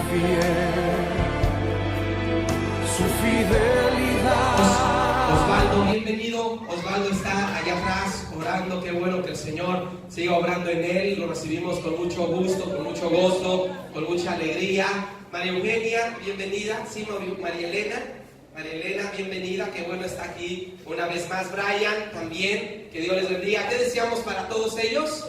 fiel, su fidelidad. Osvaldo, bienvenido. Osvaldo está allá atrás orando. Qué bueno que el Señor siga obrando en él. Lo recibimos con mucho gusto, con mucho gozo, con mucha alegría. María Eugenia, bienvenida. Sí, María Elena. María Elena, bienvenida. Qué bueno está aquí una vez más. Brian, también. Que Dios les bendiga. ¿Qué deseamos para todos ellos?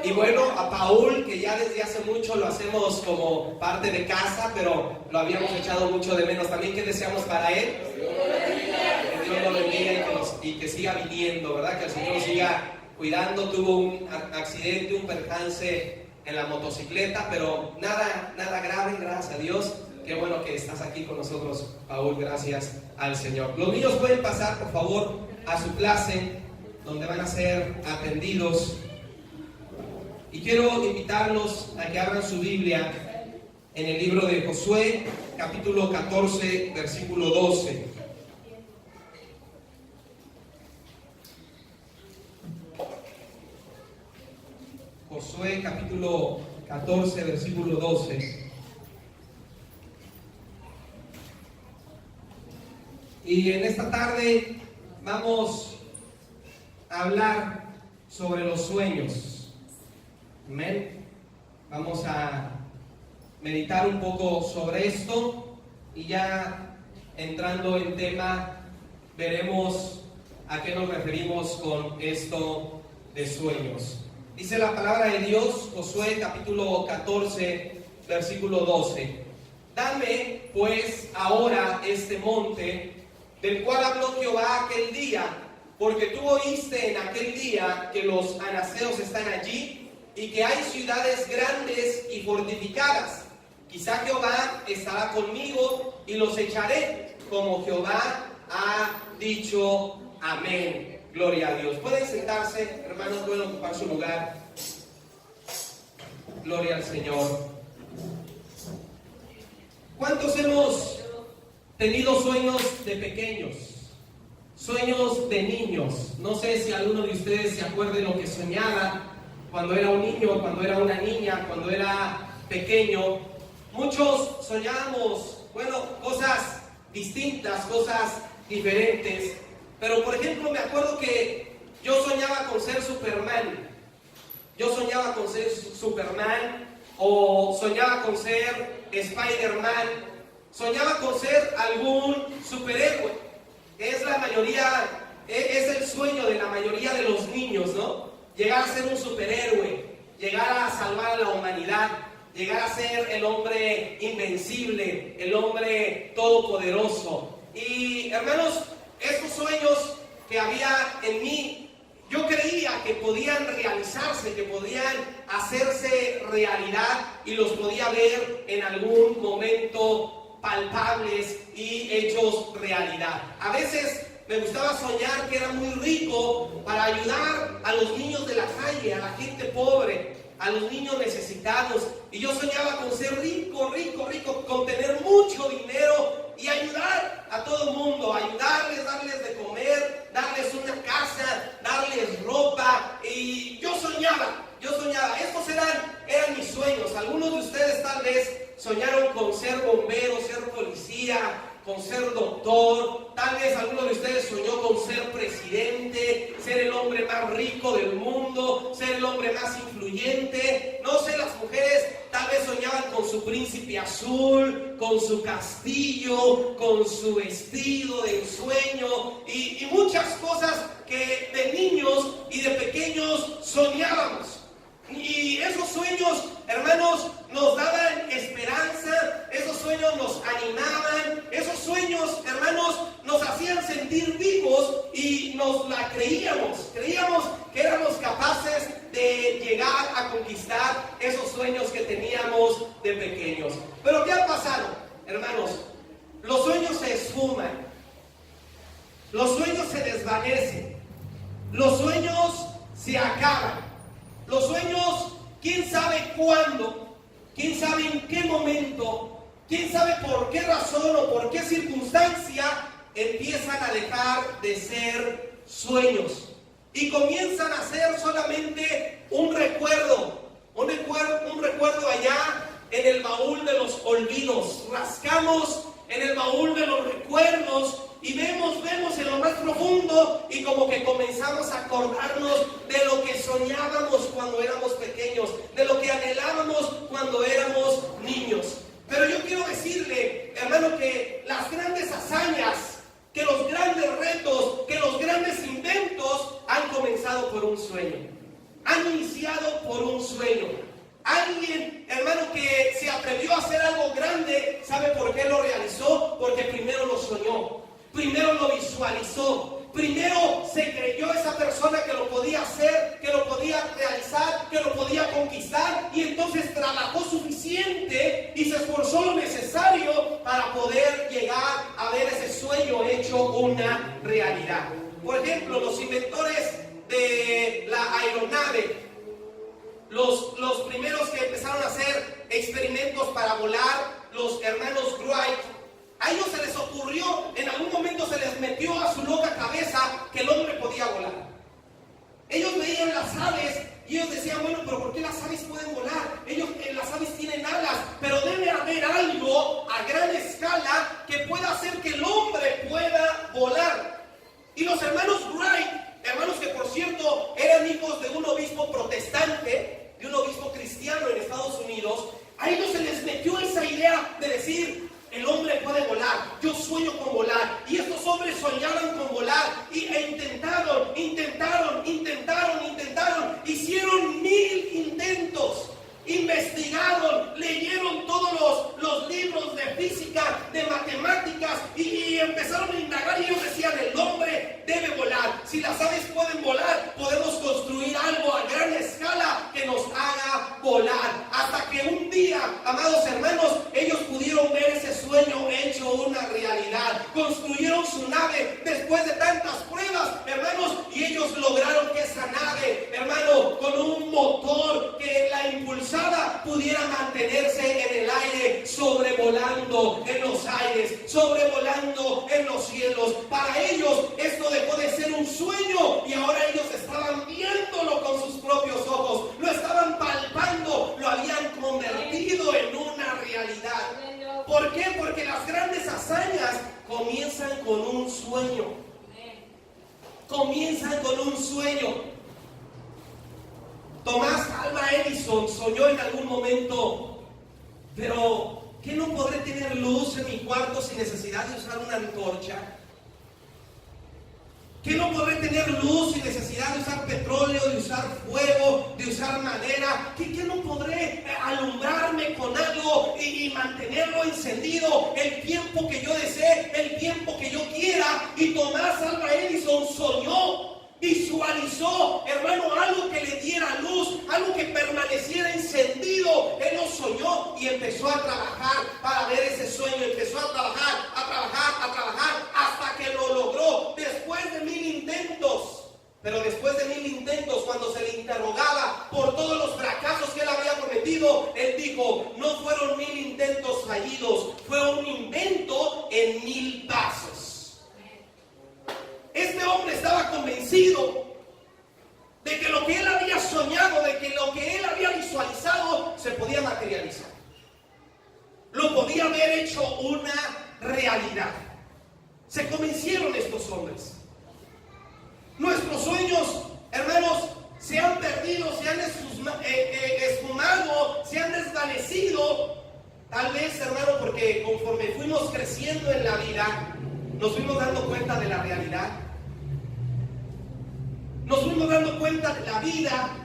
Y bueno, a Paul, que ya desde hace mucho lo hacemos como parte de casa, pero lo habíamos echado mucho de menos. También, ¿qué deseamos para él? Que Dios lo bendiga y que siga viniendo, ¿verdad? Que el Señor lo siga cuidando. Tuvo un accidente, un percance en la motocicleta, pero nada grave, gracias a Dios. Qué bueno que estás aquí con nosotros, Paul, gracias al Señor. Los niños pueden pasar, por favor, a su clase, donde van a ser atendidos. Y quiero invitarlos a que abran su Biblia en el libro de Josué, capítulo 14, versículo 12. Josué, capítulo 14, versículo 12. Y en esta tarde vamos a hablar sobre los sueños. Amén. Vamos a meditar un poco sobre esto y ya entrando en tema veremos a qué nos referimos con esto de sueños. Dice la palabra de Dios, Josué capítulo 14, versículo 12. Dame pues ahora este monte del cual habló Jehová aquel día, porque tú oíste en aquel día que los anaseos están allí y que hay ciudades grandes y fortificadas. Quizá Jehová estará conmigo y los echaré, como Jehová ha dicho. Amén. Gloria a Dios. Pueden sentarse, hermanos, pueden ocupar su lugar. Gloria al Señor. ¿Cuántos hemos tenido sueños de pequeños? Sueños de niños. No sé si alguno de ustedes se acuerda de lo que soñaba cuando era un niño, cuando era una niña, cuando era pequeño. Muchos soñábamos, cosas distintas, cosas diferentes. Pero por ejemplo, me acuerdo que yo soñaba con ser Superman. Yo soñaba con ser Superman, o soñaba con ser Spider-Man. Soñaba con ser algún superhéroe. Es el sueño de la mayoría de los niños, ¿no? Llegar a ser un superhéroe, llegar a salvar a la humanidad, llegar a ser el hombre invencible, el hombre todopoderoso. Y hermanos, estos sueños que había en mí, yo creía que podían realizarse, que podían hacerse realidad y los podía ver en algún momento palpables y hechos realidad. A veces me gustaba soñar que era muy rico para ayudar a los niños de la calle, a la gente pobre, a los niños necesitados. Y yo soñaba con ser rico, con tener mucho dinero y ayudar a todo el mundo, ayudarles, darles de comer, darles una casa, darles ropa. Y yo soñaba. Estos eran mis sueños. Algunos de ustedes tal vez soñaron con ser bombero, ser policía, con ser doctor. Tal vez alguno de ustedes soñó con ser presidente, ser el hombre más rico del mundo, ser el hombre más influyente. No sé, las mujeres tal vez soñaban con su príncipe azul, con su castillo, con su vestido de ensueño y muchas cosas que de niños y de pequeños soñábamos. Y esos sueños, hermanos, nos daban esperanza, esos sueños nos animaban, esos sueños, hermanos, nos hacían sentir vivos y nos la creíamos que éramos capaces de llegar a conquistar esos sueños que teníamos de pequeños. Pero ¿qué ha pasado, hermanos? Los sueños se esfuman, los sueños se desvanecen, los sueños se acaban. Los sueños, quién sabe cuándo, quién sabe en qué momento, quién sabe por qué razón o por qué circunstancia empiezan a dejar de ser sueños y comienzan a ser solamente un recuerdo allá en en el baúl de los olvidos, rascamos en el baúl de los recuerdos y vemos en lo más profundo y como que comenzamos a acordarnos de lo que soñábamos cuando éramos pequeños, de lo que anhelábamos cuando éramos niños. Pero yo quiero decirle, hermano, que las grandes hazañas, que los grandes retos, que los grandes inventos han comenzado por un sueño, han iniciado por un sueño. Alguien, hermano, que se atrevió a hacer algo grande, ¿sabe por qué lo realizó? Porque primero lo soñó, primero lo visualizó, primero se creyó esa persona que lo podía hacer, que lo podía realizar, que lo podía conquistar, y entonces trabajó suficiente y se esforzó lo necesario para poder llegar a ver ese sueño hecho una realidad. Por ejemplo, los inventores de la aeronave, los primeros que empezaron a hacer experimentos para volar, los hermanos Wright, a ellos se les ocurrió, en algún momento se les metió a su loca cabeza que el hombre podía volar. Ellos veían las aves y ellos decían, bueno, pero ¿por qué las aves pueden volar? Las aves tienen alas, pero debe haber algo a gran escala que pueda hacer que el hombre pueda volar. Y los hermanos Wright, hermanos que por cierto eran hijos de un obispo protestante, de un obispo cristiano en Estados Unidos, a ellos se les metió esa idea de decir, el hombre puede volar, yo sueño con volar. Y estos hombres soñaban con volar e intentaron, hicieron 1000 intentos, investigaron, leyeron todos los libros de física, de matemáticas y empezaron a indagar y ellos decían, el hombre debe volar. Si las aves pueden volar, podemos construir algo a gran escala que nos haga volar. Hasta que un día, amados hermanos, ellos pudieron ver ese sueño hecho una realidad. Construyeron su nave después de tantas pruebas, hermanos, y ellos lograron que esa nave, hermano, con un motor que la impulsaba, pudiera mantenerse en el aire, sobrevolando en los aires, sobrevolando en los cielos. Para ellos esto dejó de ser un sueño y ahora ellos estaban viéndolo con sus propios ojos, lo estaban palpando, lo habían convertido en una realidad. ¿Por qué? Porque las grandes hazañas comienzan con un sueño. Comienzan con un sueño. Tomás Alva Edison soñó en algún momento, pero ¿qué no podré tener luz en mi cuarto sin necesidad de usar una antorcha? ¿Qué no podré tener luz sin necesidad de usar petróleo, de usar fuego, de usar madera? ¿Qué no podré alumbrarme con algo y mantenerlo encendido el tiempo que yo desee, el tiempo que yo quiera? Y Tomás Alva Edison soñó, visualizó, hermano, algo que le diera luz, algo que permaneciera encendido. Él lo soñó y empezó a trabajar para ver ese sueño. Empezó a trabajar, hasta que lo logró. Después de 1000 intentos, pero después de 1000 intentos, cuando se le interrogaba por todos los fracasos que él había cometido, él dijo, no fueron 1000 intentos fallidos, fue un invento en 1000 pasos. Este hombre estaba convencido de que lo que él había soñado, de que lo que él había visualizado, se podía materializar. Lo podía haber hecho una realidad. Se convencieron estos hombres. Nuestros sueños, hermanos, se han perdido, se han esfumado, se han desvanecido. Tal vez, hermano, porque conforme fuimos creciendo en la vida, nos fuimos dando cuenta de la realidad. Nos fuimos dando cuenta de la vida.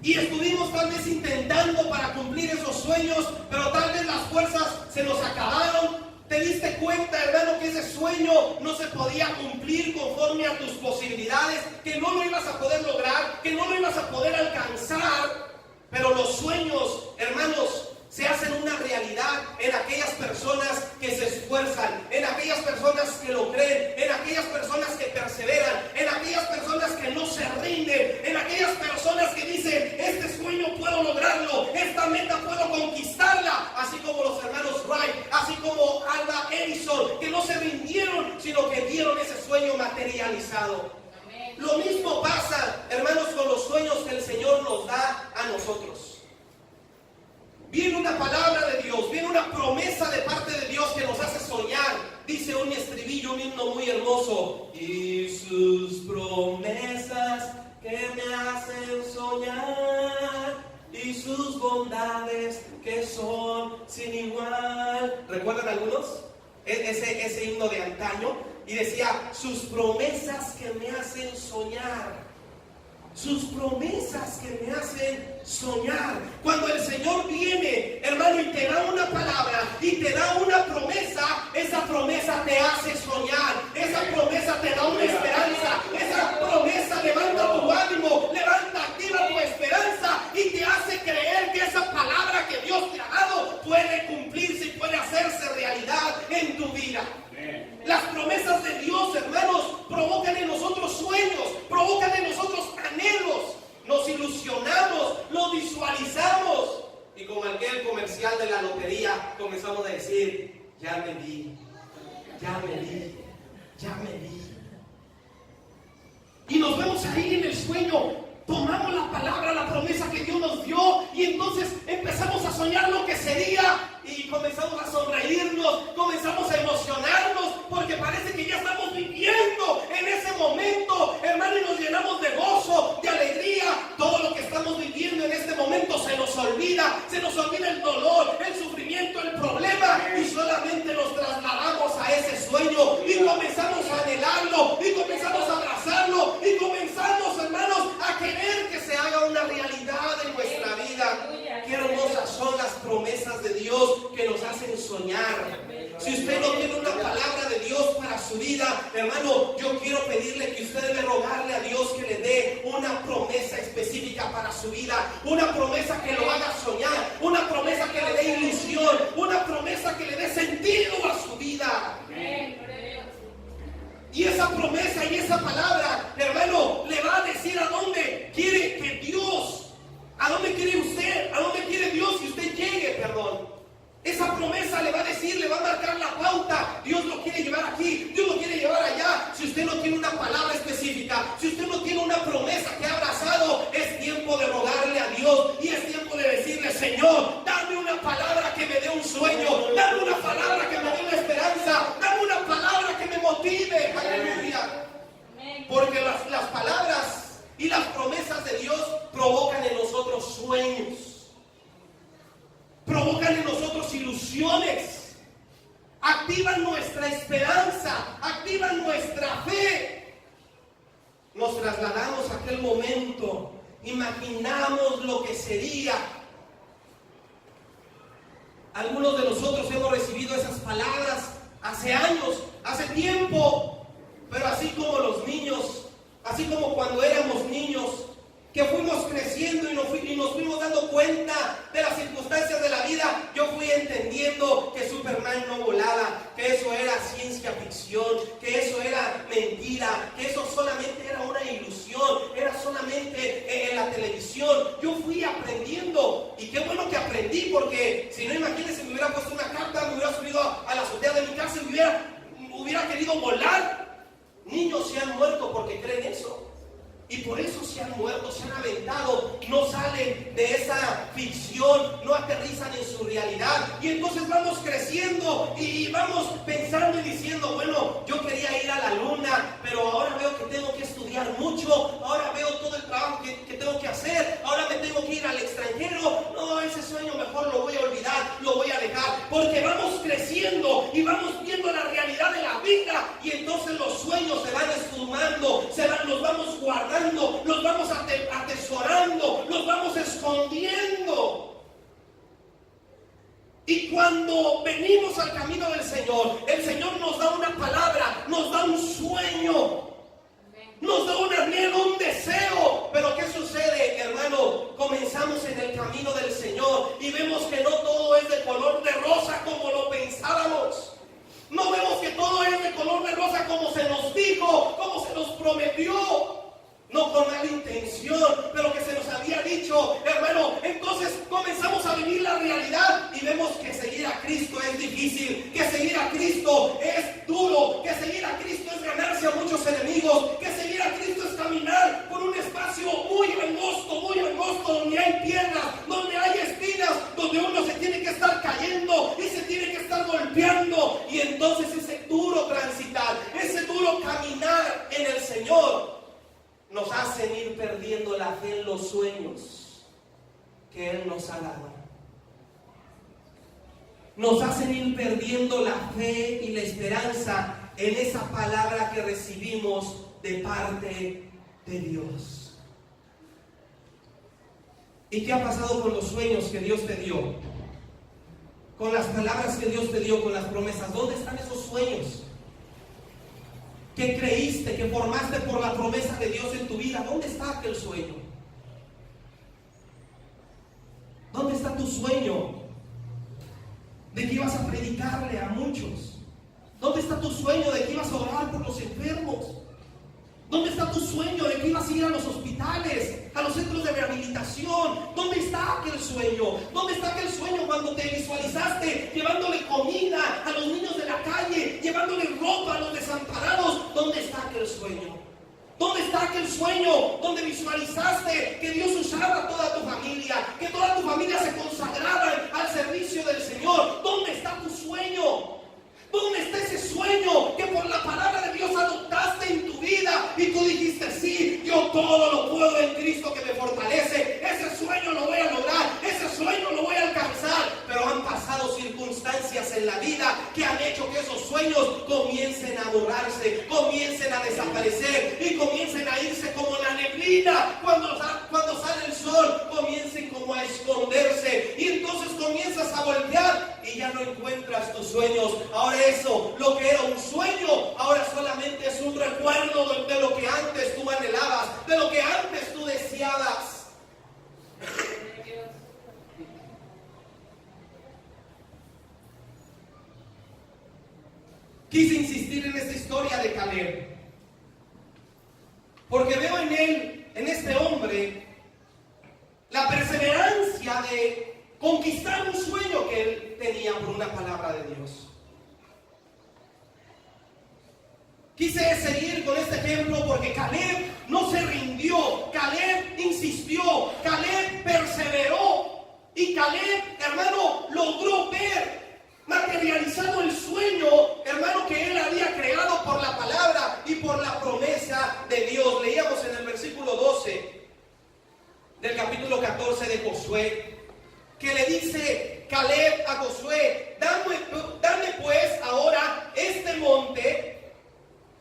Y estuvimos tal vez intentando para cumplir esos sueños, pero tal vez las fuerzas se nos acabaron. Te diste cuenta, hermano, que ese sueño no se podía cumplir conforme a tus posibilidades, que no lo ibas a poder lograr, que no lo ibas a poder alcanzar. Pero los sueños, hermanos, se hacen una realidad en aquellas personas que se esfuerzan, en aquellas personas que lo creen, en aquellas personas que perseveran, en aquellas personas que no se rinden, en aquellas personas que dicen, este sueño puedo lograrlo, esta meta puedo conquistarla, así como los hermanos Wright, así como Alva Edison, que no se rindieron, sino que vieron ese sueño materializado. Amén. Lo mismo pasa, hermanos, con los sueños que el Señor nos da a nosotros. un estribillo, un himno muy hermoso. Y sus promesas que me hacen soñar, y sus bondades que son sin igual. ¿Recuerdan algunos? Ese himno de antaño. Y decía, sus promesas que me hacen soñar. Sus promesas que me hacen soñar. Cuando el Señor viene, hermano, y te da una palabra y te da una promesa, esa promesa te hace soñar. Esa promesa te da una esperanza. Esa promesa levanta tu ánimo, levanta, activa tu esperanza y te hace creer que esa palabra que Dios te ha dado puede cumplirse y puede hacerse realidad en tu vida. Las promesas de Dios, hermanos, provocan en nosotros sueños, provocan en nosotros anhelos. Nos ilusionamos, lo visualizamos. Y como aquel comercial de la lotería, comenzamos a decir, ya me vi, ya me vi, ya me vi. Y nos vemos ahí en el sueño. Tomamos la palabra, la promesa que Dios nos dio, y entonces empezamos a soñar lo que sería. Y comenzamos a sonreírnos, comenzamos a emocionarnos, porque parece que ya estamos viviendo en ese momento, hermano, y nos llenamos de gozo, de alegría. Todo lo que estamos viviendo en este momento se nos olvida el dolor, el sufrimiento, el problema, y solamente nos trasladamos a ese sueño y comenzamos a anhelarlo, y comenzamos a abrazarlo, y comenzamos, hermanos, a querer que se haga una realidad en nuestra vida. Qué hermosas son las promesas de Dios que nos hacen soñar. Si usted no tiene una palabra de Dios para su vida, hermano, yo quiero pedirle que usted debe rogarle a Dios que le dé una promesa específica para su vida, una promesa que lo haga soñar, una promesa que le dé ilusión, una promesa que le dé sentido a su vida. Y esa promesa y esa palabra, hermano, le va a decir a dónde quiere que Dios, a dónde quiere usted, a dónde quiere Dios que usted llegue, perdón. Esa promesa le va a decir, le va a marcar la pauta. Dios lo quiere llevar aquí, Dios lo quiere llevar allá. Si usted no tiene una palabra específica, si usted no tiene una promesa que ha abrazado, es tiempo de rogarle a Dios y es tiempo de decirle, Señor, dame una palabra que me dé un sueño, dame una palabra que me dé una esperanza, dame una palabra que me motive. Aleluya. Porque las palabras y las promesas de Dios provocan en nosotros sueños, provocan en nosotros ilusiones, activan nuestra esperanza, activan nuestra fe. Nos trasladamos a aquel momento, imaginamos lo que sería. Algunos de nosotros hemos recibido esas palabras hace años, hace tiempo, pero así como los niños, así como cuando éramos niños, que fuimos creciendo y nos fuimos dando cuenta de las circunstancias de la vida, yo fui entendiendo que Superman no volaba, que eso era ciencia ficción, que eso era mentira, que eso solamente era una ilusión, era solamente en la televisión. Yo fui aprendiendo, y qué bueno que aprendí, porque si no, imagínense, me hubiera puesto una carta, me hubiera subido a la azotea de mi casa y hubiera querido volar. Niños se han muerto porque creen eso. Y por eso se han muerto, se han aventado, no salen de esa ficción, no aterrizan en su realidad. Y entonces vamos creciendo y vamos pensando y diciendo, bueno, yo quería ir a la luna, pero ahora veo que tengo que estudiar mucho, ahora veo todo el trabajo que tengo que hacer, ahora me tengo que ir al extranjero. No, ese sueño mejor lo voy a olvidar, lo voy a dejar, porque vamos creciendo y vamos viendo la realidad de la vida, y entonces los sueños se van esfumando, los vamos guardando, los vamos atesorando, los vamos escondiendo. Y cuando venimos al camino del Señor, el Señor nos da una palabra, nos da un sueño, nos da un anhelo, un deseo. Pero ¿qué sucede, hermano? Comenzamos en el camino del Señor y vemos que no todo es de color de rosa como lo pensábamos. No vemos que todo es de color de rosa como se nos dijo, como se nos prometió. No con mala intención, pero que se nos había dicho, hermano. Entonces comenzamos a vivir la realidad y vemos que seguir a Cristo es difícil, que seguir a Cristo es duro, que seguir a Cristo es ganarse a muchos enemigos, que seguir a Cristo es caminar por un espacio muy angosto, donde hay piedras, donde hay espinas, donde uno se tiene que estar cayendo y se tiene que estar golpeando. Y entonces ese duro que Él nos ha dado. Nos hacen ir perdiendo la fe y la esperanza en esa palabra que recibimos de parte de Dios. ¿Y qué ha pasado con los sueños que Dios te dio? Con las palabras que Dios te dio, con las promesas. ¿Dónde están esos sueños? ¿Qué creíste, que formaste por la promesa de Dios en tu vida? ¿Dónde está aquel sueño? ¿Dónde está tu sueño de que ibas a predicarle a muchos? ¿Dónde está tu sueño de que ibas a orar por los enfermos? ¿Dónde está tu sueño de que ibas a ir a los hospitales, a los centros de rehabilitación? ¿Dónde está aquel sueño? ¿Dónde está aquel sueño cuando te visualizaste llevándole comida a los niños de la calle, llevándole ropa a los desamparados? ¿Dónde está aquel sueño? ¿Dónde está aquel sueño donde visualizaste que Dios usara a toda tu familia, que toda tu familia se consagrara al servicio del Señor? ¿Dónde está tu sueño? ¿Dónde está ese sueño que por la palabra de Dios adoptaste en tu vida y tú dijiste, sí, yo todo lo puedo en Cristo que me fortalece? Ese sueño lo voy a lograr, ese sueño lo voy a alcanzar. Pero han pasado circunstancias en la vida que han hecho que esos sueños comiencen a borrarse, comiencen a desaparecer y comiencen a irse como la neblina. Cuando sale el sol, comiencen como a esconderse y entonces comienzas a voltear y ya no encuentras tus sueños. Ahora eso, lo que era un sueño, ahora solamente es un recuerdo de lo que antes tú anhelabas, de lo que antes tú deseabas. Quise insistir en esta historia de Caleb, porque veo en él, en este hombre, la perseverancia de conquistar un sueño que él tenía por una palabra de Dios. Quise seguir con este ejemplo porque Caleb no se rindió, Caleb insistió, Caleb perseveró y Caleb, hermano, logró ver materializado el sueño, hermano, que él había creado por la palabra y por la promesa de Dios. Leíamos en el versículo 12 del capítulo 14 de Josué, que le dice Caleb a Josué, dame pues ahora este monte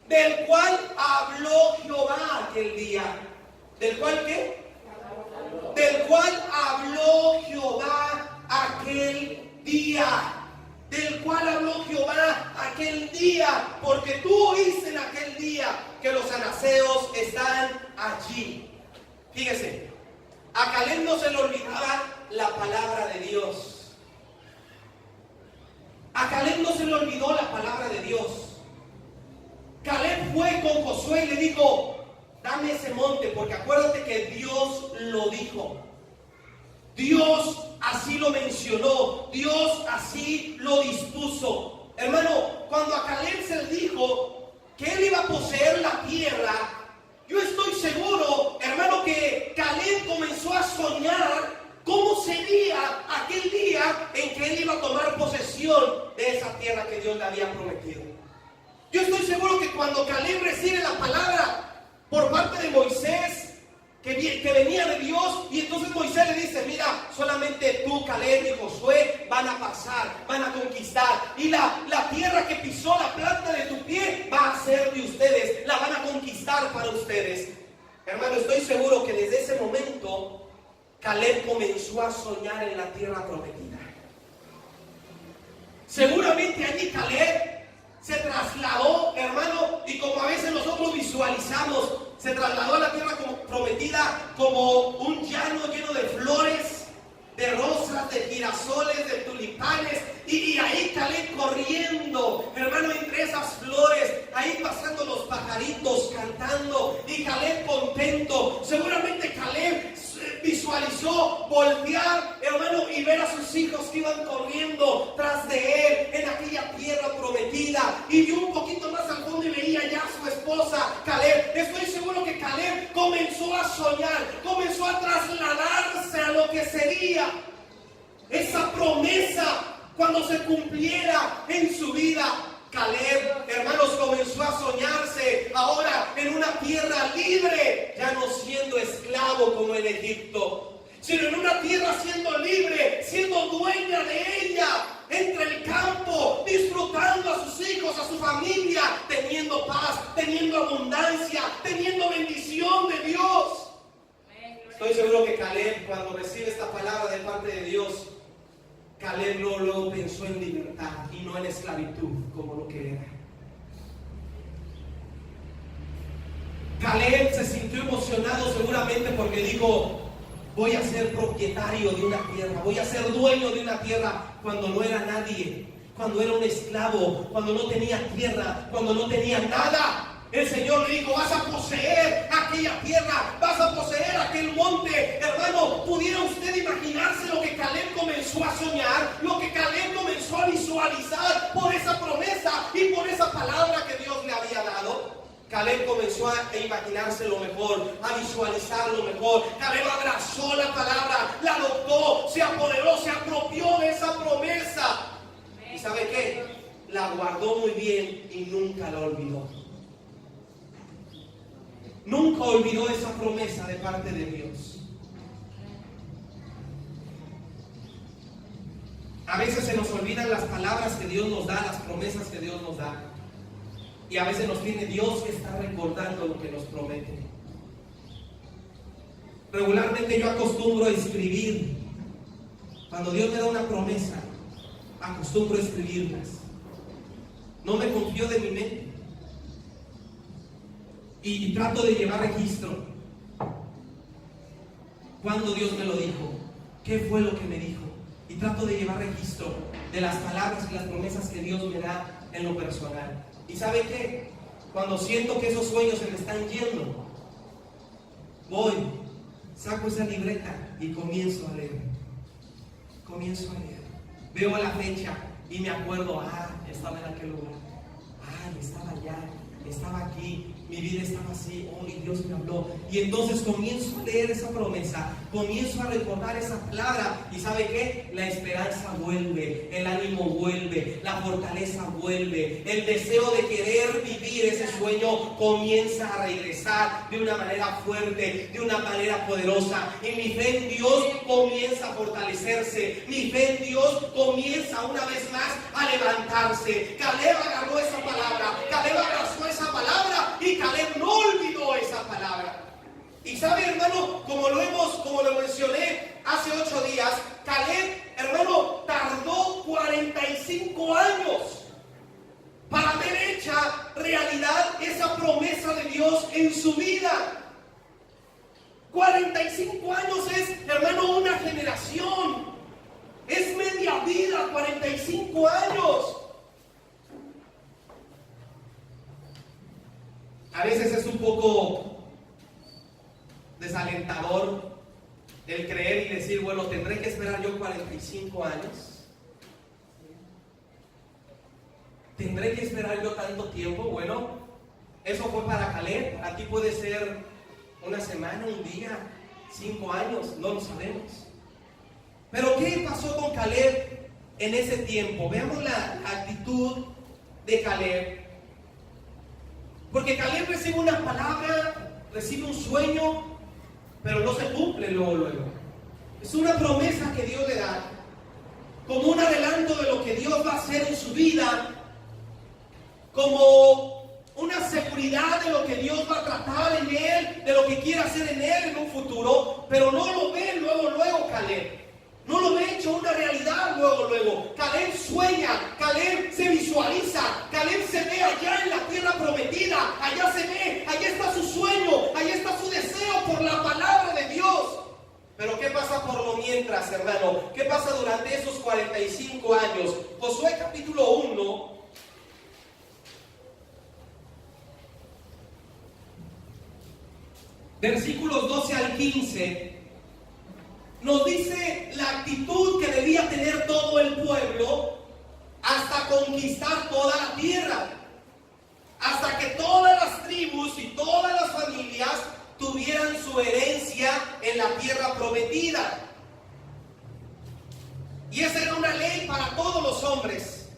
del cual habló Jehová aquel día. ¿Del cual qué? Del cual habló Jehová aquel día. Del cual habló Jehová aquel día. Porque tú oíste en aquel día que los anaseos están allí. Fíjese, a Caleb no se le olvidaba la palabra de Dios. A Caleb no se le olvidó la palabra de Dios. Caleb fue con Josué y le dijo, dame ese monte, porque acuérdate que Dios lo dijo. Dios así lo mencionó, Dios así lo dispuso. Hermano, cuando a Caleb se le dijo que él iba a poseer la tierra, yo estoy seguro, hermano, que Caleb comenzó a soñar cómo sería aquel día en que él iba a tomar posesión de esa tierra que Dios le había prometido. Yo estoy seguro que cuando Caleb recibe la palabra por parte de Moisés, que venía de Dios, y entonces Moisés le dice, mira, solamente tú, Caleb y Josué van a pasar, van a conquistar, y la tierra que pisó la planta de tu pie va a ser de ustedes, la van a conquistar para ustedes. Hermano, estoy seguro que desde ese momento Caleb comenzó a soñar en la tierra prometida. Seguramente allí Caleb se trasladó, hermano, y como a veces nosotros visualizamos, se trasladó a la tierra prometida como un llano lleno de flores, de rosas, de girasoles, de tulipanes, y ahí Caleb corriendo, hermano, entre esas flores, ahí pasando los pajaritos cantando, y Caleb contento. Seguramente Caleb visualizó voltear, hermano, y ver a sus hijos que iban corriendo tras de él en aquella tierra prometida, y vio un poquito más al fondo y veía ya a su esposa Caleb. Estoy seguro que Caleb comenzó a soñar, comenzó a trasladarse a lo que sería esa promesa cuando se cumpliera en su vida. Caleb, hermanos, comenzó a soñarse ahora en una tierra libre, ya no siendo esclavo como en Egipto, sino en una tierra siendo libre, siendo dueña de ella, entre el campo, disfrutando a sus hijos, a su familia, teniendo paz, teniendo abundancia, teniendo bendición de Dios. Estoy seguro que Caleb, cuando recibe esta palabra de parte de Dios, Caleb luego pensó en libertad y no en esclavitud como lo que era. Caleb se sintió emocionado seguramente porque dijo: voy a ser propietario de una tierra, voy a ser dueño de una tierra, cuando no era nadie, cuando era un esclavo, cuando no tenía tierra, cuando no tenía nada. El Señor le dijo: vas a poseer aquella tierra, vas a poseer aquel monte. Hermano, ¿pudiera usted imaginarse lo que Caleb comenzó a soñar, lo que Caleb comenzó a visualizar por esa promesa y por esa palabra que Dios le había dado? Caleb comenzó a imaginarse lo mejor, a visualizar lo mejor. Caleb abrazó la palabra, la adoptó, se apoderó, se apropió de esa promesa. ¿Y sabe qué? La guardó muy bien y nunca la olvidó. Nunca olvidó esa promesa de parte de Dios. A veces se nos olvidan las palabras que Dios nos da, las promesas que Dios nos da. Y a veces nos tiene Dios que está recordando lo que nos promete. Regularmente yo acostumbro a escribir. Cuando Dios me da una promesa, acostumbro a escribirlas. No me confío de mi mente. Y trato de llevar registro. ¿Cuándo Dios me lo dijo? ¿Qué fue lo que me dijo? Y trato de llevar registro de las palabras y las promesas que Dios me da en lo personal. ¿Y sabe qué? Cuando siento que esos sueños se me están yendo, voy, saco esa libreta y comienzo a leer. Comienzo a leer. Veo la fecha y me acuerdo: estaba en aquel lugar. Estaba allá. Estaba aquí. Mi vida estaba así. Y Dios me habló. Y entonces comienzo a leer esa promesa. Comienzo a recordar esa palabra. ¿Y sabe qué? La esperanza vuelve. El ánimo vuelve. La fortaleza vuelve. El deseo de querer vivir ese sueño comienza a regresar de una manera fuerte, de una manera poderosa. Y mi fe en Dios comienza a fortalecerse. Mi fe en Dios comienza una vez más a levantarse. Caleb agarró esa palabra. Caleb abrazó esa palabra. Y Caleb no olvidó esa palabra. Y sabe, hermano, como lo mencioné hace 8 días, Caleb, hermano, tardó 45 años para ver hecha realidad esa promesa de Dios en su vida. 45 años es, hermano, una generación. Es media vida, 45 años. A veces es un poco desalentador el creer y decir: bueno, tendré que esperar yo 45 años. ¿Tendré que esperar yo tanto tiempo? Bueno, eso fue para Caleb. Para ti puede ser una semana, un día, 5 años, no lo sabemos. Pero ¿qué pasó con Caleb en ese tiempo? Veamos la actitud de Caleb. Porque Caleb recibe una palabra, recibe un sueño, pero no se cumple luego. Es una promesa que Dios le da, como un adelanto de lo que Dios va a hacer en su vida, como una seguridad de lo que Dios va a tratar en él, de lo que quiere hacer en él en un futuro, pero no lo ve luego Caleb. No lo ve hecho una realidad luego. Caleb sueña, Caleb se visualiza, Caleb se ve allá en la tierra prometida, allá se ve, allá está su sueño, allá está su deseo por la palabra de Dios. Pero ¿qué pasa por lo mientras, hermano? ¿Qué pasa durante esos 45 años? Josué capítulo 1, versículos 12 al 15, nos dice la actitud que debía tener todo el pueblo hasta conquistar toda la tierra, hasta que todas las tribus y todas las familias tuvieran su herencia en la tierra prometida. Y esa era una ley para todos los hombres.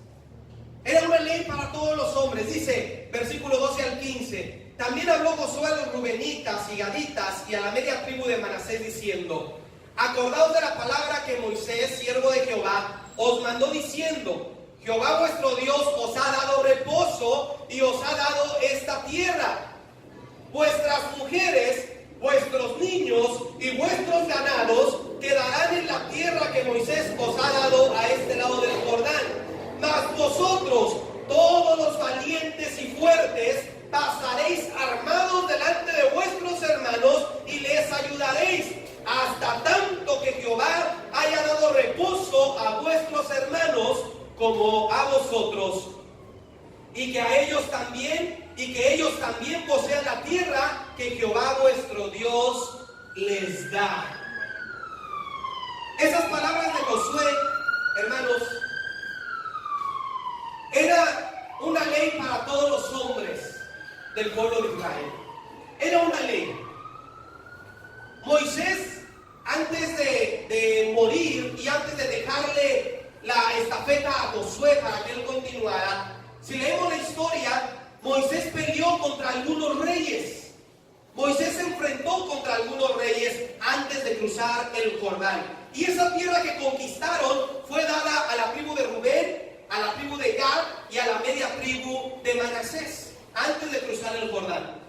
Era una ley para todos los hombres. Dice, versículo 12 al 15, también habló Josué a los rubenitas y gaditas y a la media tribu de Manasés diciendo: acordaos de la palabra que Moisés, siervo de Jehová, os mandó diciendo: Jehová vuestro Dios os ha dado reposo y os ha dado esta tierra. Vuestras mujeres, vuestros niños y vuestros ganados quedarán en la tierra que Moisés os ha dado a este lado del Jordán. Mas vosotros, todos los valientes y fuertes, pasaréis armados delante de vuestros hermanos y les ayudaréis, hasta tanto que Jehová haya dado reposo a vuestros hermanos como a vosotros, y que ellos también posean la tierra que Jehová vuestro Dios les da. Esas palabras de Josué, hermanos, era una ley para todos los hombres del pueblo de Israel. Era una ley. Moisés, antes de morir y antes de dejarle la estafeta a Josué para que él continuara, si leemos la historia, Moisés peleó contra algunos reyes. Moisés se enfrentó contra algunos reyes antes de cruzar el Jordán. Y esa tierra que conquistaron fue dada a la tribu de Rubén, a la tribu de Gad y a la media tribu de Manasés, antes de cruzar el Jordán.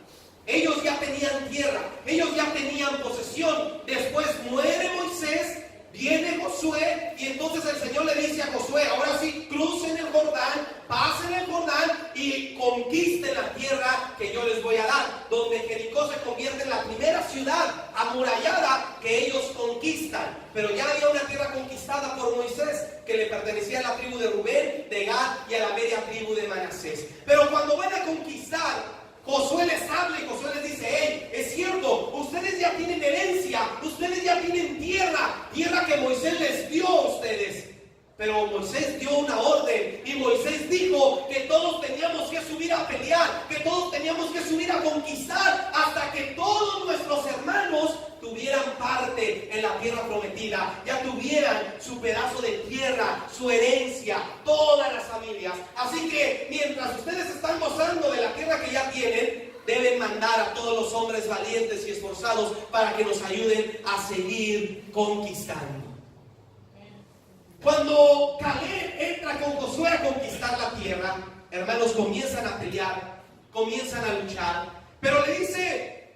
Ellos ya tenían tierra, ellos ya tenían posesión. Después muere Moisés, viene Josué, y entonces el Señor le dice a Josué: ahora sí, crucen el Jordán, pasen el Jordán y conquisten la tierra que yo les voy a dar. Donde Jericó se convierte en la primera ciudad amurallada que ellos conquistan. Pero ya había una tierra conquistada por Moisés, que le pertenecía a la tribu de Rubén, de Gad y a la media tribu de Manasés. Pero cuando van a conquistar, Josué les habla y Josué les dice: hey, es cierto, ustedes ya tienen herencia, ustedes ya tienen tierra que Moisés les dio a ustedes. Pero Moisés dio una orden y Moisés dijo que todos teníamos que subir a pelear, que todos teníamos que subir a conquistar hasta que todos nuestros hermanos tuvieran parte en la tierra prometida, ya tuvieran su pedazo de tierra, su herencia, todas las familias. Así que mientras ustedes están gozando de la tierra que ya tienen, deben mandar a todos los hombres valientes y esforzados para que nos ayuden a seguir conquistando. Cuando Caleb entra con Josué a conquistar la tierra, hermanos, comienzan a pelear, comienzan a luchar, pero le dice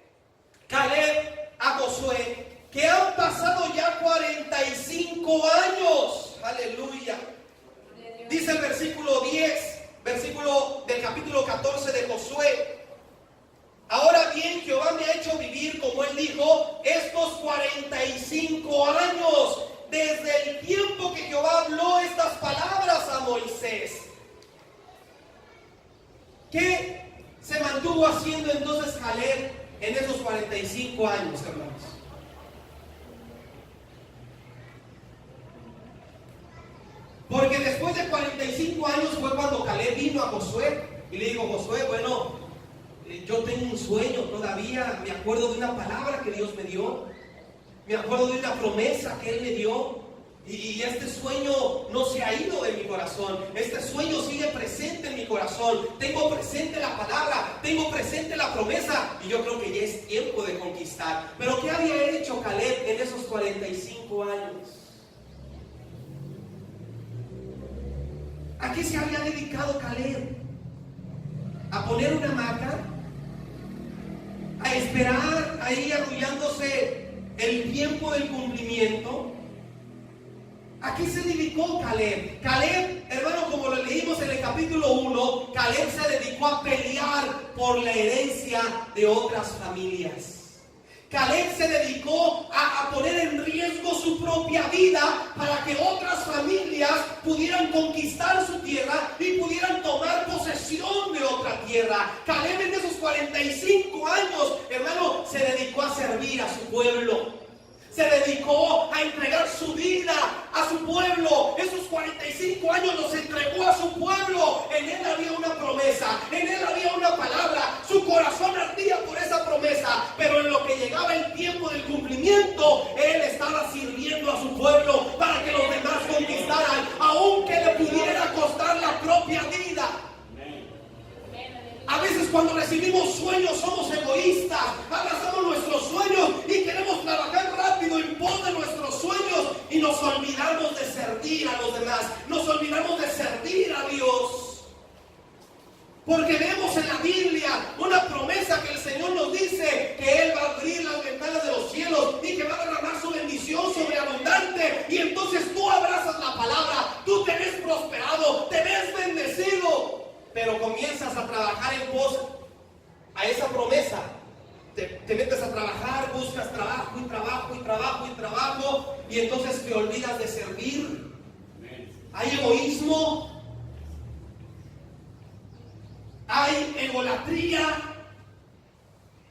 Caleb a Josué que han pasado ya 45 años. Aleluya. Dice el versículo 10, versículo del capítulo 14 de Josué: ahora bien, Jehová me ha hecho vivir, como él dijo, estos 45 años, desde el tiempo que Jehová habló estas palabras a Moisés. ¿Qué se mantuvo haciendo entonces Caleb en esos 45 años, hermanos? Porque después de 45 años fue cuando Caleb vino a Josué y le dijo: Josué, bueno, yo tengo un sueño todavía, me acuerdo de una palabra que Dios me dio, me acuerdo de una promesa que Él me dio, y este sueño no se ha ido de mi corazón, este sueño sigue presente en mi corazón, tengo presente la palabra, tengo presente la promesa, y yo creo que ya es tiempo de conquistar. Pero ¿qué había hecho Caleb en esos 45 años? ¿A qué se había dedicado Caleb? ¿A poner una hamaca? ¿A esperar ahí arrullándose el tiempo del cumplimiento? ¿A qué se dedicó Caleb? Caleb, hermano, como lo leímos en el capítulo 1, Caleb se dedicó a pelear por la herencia de otras familias. Caleb se dedicó a poner en riesgo su propia vida para que otras familias pudieran conquistar su tierra y pudieran tomar posesión de otra tierra. Caleb en esos 45 años, hermano, se dedicó a servir a su pueblo. Se dedicó a entregar su vida a su pueblo. Esos 45 años los entregó a su pueblo. En él había una promesa, en él había una palabra. Su corazón ardía por esa promesa. Pero en lo que llegaba el tiempo del cumplimiento, él estaba sirviendo a su pueblo para que los demás conquistaran, aunque le pudiera costar la propia vida. A veces cuando recibimos sueños somos egoístas, abrazamos nuestros sueños y queremos trabajar rápido en pos de nuestros nos olvidamos de servir a los demás, nos olvidamos de servir a Dios. Porque vemos en la Biblia una promesa que el Señor nos dice que Él va a abrir las ventanas de los cielos y que va a derramar su bendición sobreabundante. Y entonces tú abrazas la palabra, tú te ves prosperado, te ves bendecido, pero comienzas a trabajar en pos a esa promesa. Te metes a trabajar, buscas trabajo y trabajo y trabajo y trabajo, y entonces te olvidas de servir. Hay egoísmo, hay egolatría,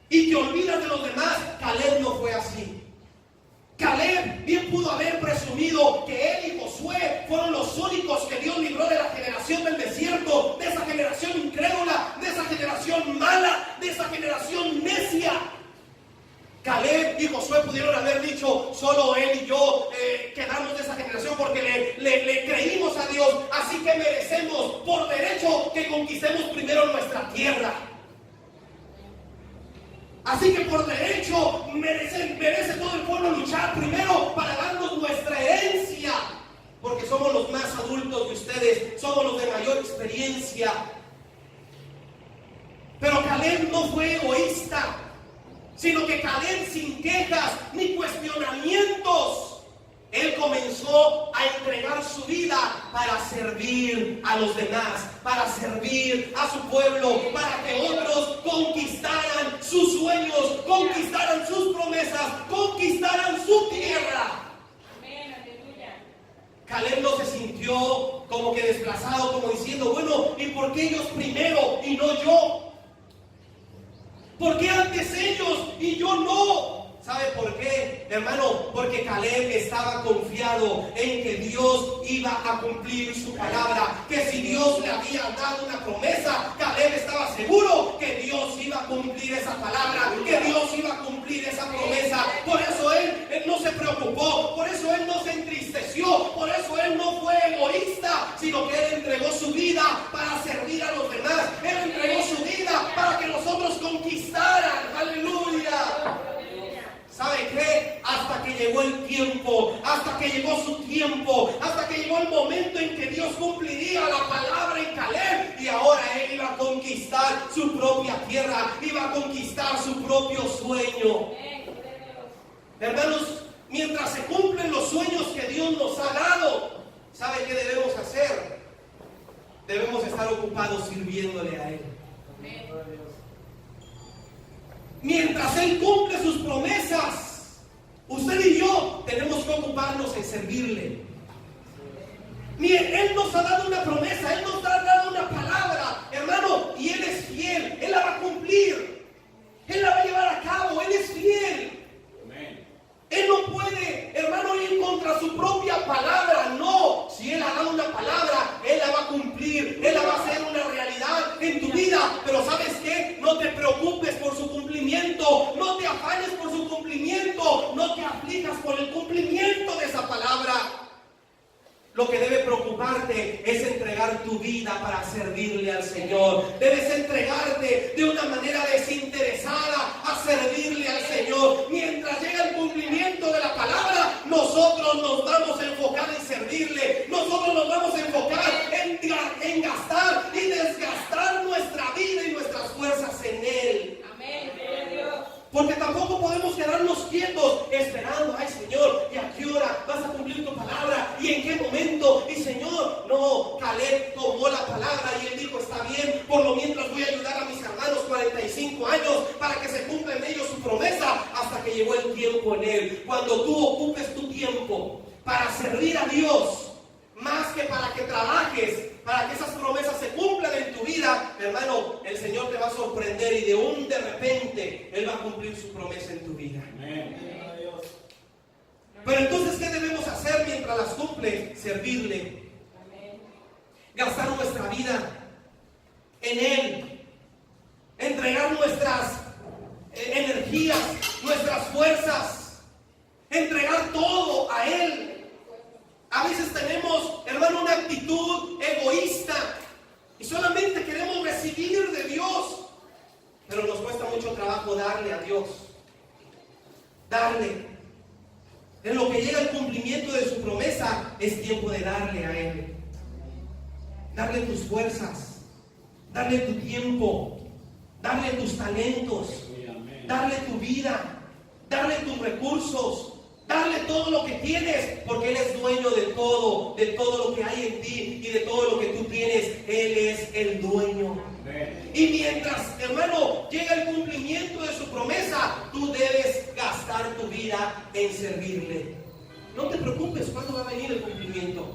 y te olvidas de los demás. Caleb no fue así. Caleb bien pudo haber presumido que él y Josué fueron los únicos que Dios libró de la generación del desierto, de esa generación incrédula, de esa generación mala, de esa generación necia. Caleb y Josué pudieron haber dicho: solo él y yo quedamos de esa generación porque le creímos a Dios, así que merecemos por derecho que conquistemos primero nuestra tierra. Así que por derecho merece todo el pueblo luchar primero para darnos nuestra herencia, porque somos los más adultos de ustedes, somos los de mayor experiencia. Pero Caleb no fue egoísta, sino que Caleb, sin quejas ni cuestionamientos, él comenzó a entregar su vida para servir a los demás, para servir a su pueblo, para que otros conquistaran sus sueños, conquistaran sus promesas, conquistaran su tierra. Amén, aleluya. Caleb no se sintió como que desplazado, como diciendo: bueno, ¿y por qué ellos primero y no yo? ¿Por qué antes ellos y yo no? ¿Sabe por qué, hermano? Porque Caleb estaba confiado en que Dios iba a cumplir su palabra. Que si Dios le había dado una promesa, Caleb estaba seguro que Dios iba a cumplir esa palabra, que Dios iba a cumplir esa promesa. Por eso él no se preocupó, por eso él no se entristeció, por eso él no fue egoísta, sino que él entregó su vida para servir a los demás. Él entregó su vida para que los otros conquistaran. ¡Aleluya! ¿Sabe qué? Hasta que llegó el tiempo, hasta que llegó su tiempo, hasta que llegó el momento en que Dios cumpliría la palabra en Caleb, y ahora él iba a conquistar su propia tierra, iba a conquistar su propio sueño. Hermanos, mientras se cumplen los sueños que Dios nos ha dado, ¿sabe qué debemos hacer? Debemos estar ocupados sirviéndole a Él. Mientras Él cumple sus promesas, usted y yo tenemos que ocuparnos en servirle. Él nos ha dado una promesa, Él nos ha dado una palabra, hermano, y Él es fiel, Él la va a cumplir, Él la va a llevar a cabo, Él es fiel. Él no puede, hermano, ir contra su propia palabra, no. Si Él ha dado una palabra, Él la va a cumplir, Él la va a hacer una realidad en tu vida. Pero ¿sabes qué? No te preocupes por su cumplimiento, no te afanes por su cumplimiento, no te aflijas por el cumplimiento de esa palabra. Lo que debe preocuparte es entregar tu vida para servirle al Señor. Debes entregarte de una manera desinteresada a servirle al Señor. Mientras llega el cumplimiento de la palabra, nosotros nos vamos a enfocar en servirle. Nosotros nos vamos a enfocar en gastar y desgastar nuestra vida y nuestras fuerzas en Él. Amén, Dios. Porque tampoco podemos quedarnos quietos esperando: ay Señor, ¿y a qué hora vas a cumplir tu palabra? ¿Y en qué momento? Y Señor, no, Caleb tomó la palabra y él dijo: está bien, por lo mientras voy a ayudar a mis hermanos 45 años para que se cumpla en ellos su promesa, hasta que llegó el tiempo en Él. Cuando tú ocupes tu tiempo para servir a Dios, más que para que trabajes, para que esas promesas se cumplan en tu vida, hermano, el Señor te va a sorprender y de repente Él va a cumplir su promesa en tu vida. Amén. Pero entonces, ¿qué debemos hacer mientras las cumple? Servirle. Amén. Gastar nuestra vida en Él. Entregar nuestras energías, nuestras fuerzas. Entregar todo a Él. A veces tenemos, hermano, una actitud egoísta y solamente queremos recibir de Dios, pero nos cuesta mucho trabajo darle a Dios. Darle. En lo que llega el cumplimiento de su promesa, ahora es tiempo de darle a Él. Darle tus fuerzas, darle tu tiempo, darle tus talentos, darle tu vida, darle tus recursos, darle todo lo que tienes, porque Él es dueño de todo lo que hay en ti y de todo lo que tú tienes. Él es el dueño. Y mientras, hermano, llega el cumplimiento de su promesa, tú debes gastar tu vida en servirle. No te preocupes cuándo va a venir el cumplimiento.